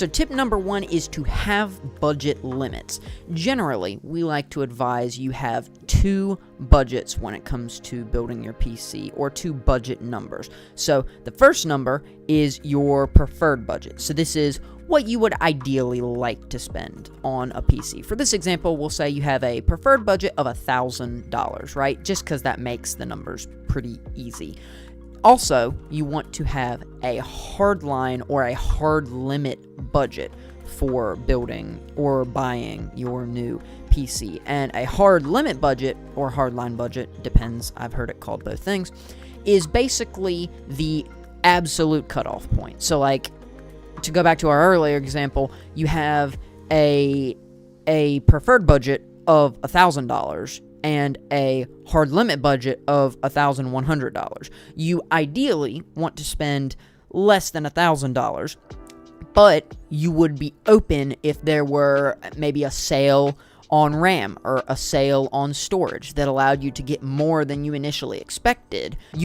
So tip number 1 is to have budget limits. Generally, we like to advise you have 2 budgets when it comes to building your PC, or 2 budget numbers. So the first number is your preferred budget. So this is what you would ideally like to spend on a PC. For this example, we'll say you have a preferred budget of $1,000, right? Just because that makes the numbers pretty easy. Also, you want to have a hard line or a hard limit budget for building or buying your new PC. And a hard limit budget, or hard line budget, depends, I've heard it called both things, is basically the absolute cutoff point. So like, to go back to our earlier example, you have a preferred budget of $1,000 and a hard limit budget of $1,100. You ideally want to spend less than $1,000, but you would be open if there were maybe a sale on RAM or a sale on storage that allowed you to get more than you initially expected.